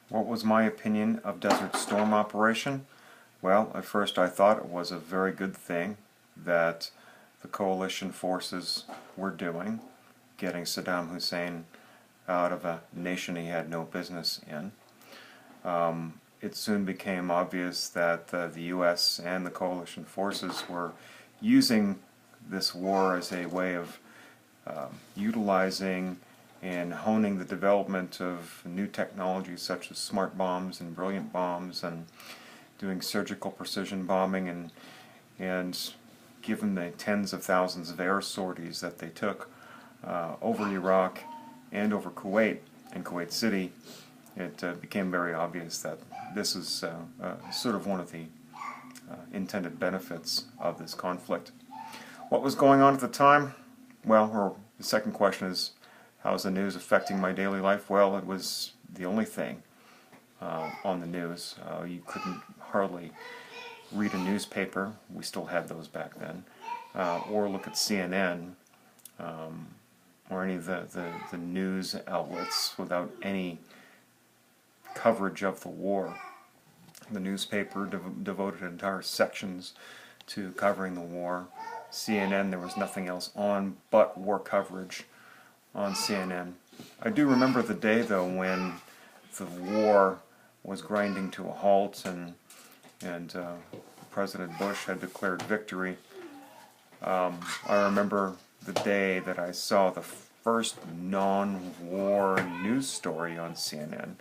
What was my opinion of Desert Storm operation? Well, at first I thought it was a very good thing that the coalition forces were doing, getting Saddam Hussein out of a nation he had no business in. It soon became obvious that the U.S. and the coalition forces were using this war as a way of utilizing and honing the development of new technologies such as smart bombs and brilliant bombs, and doing surgical precision bombing, and given the tens of thousands of air sorties that they took over Iraq and over Kuwait and Kuwait City, it became very obvious that this is sort of one of the intended benefits of this conflict. What was going on at the time? Well, or the second question is, how is the news affecting my daily life? Well, it was the only thing on the news. You couldn't hardly read a newspaper, we still had those back then, or look at CNN, or any of the news outlets without any coverage of the war. The newspaper devoted entire sections to covering the war. CNN, there was nothing else on but war coverage on CNN. I do remember the day, though, when the war was grinding to a halt and President Bush had declared victory. I remember the day that I saw the first non-war news story on CNN,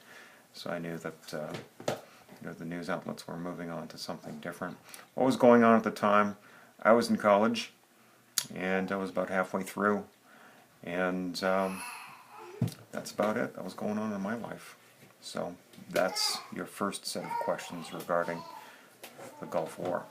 so I knew that the news outlets were moving on to something different. What was going on at the time? I was in college, and I was about halfway through, and that's about it. That was going on in my life. So that's your first set of questions regarding the Gulf War.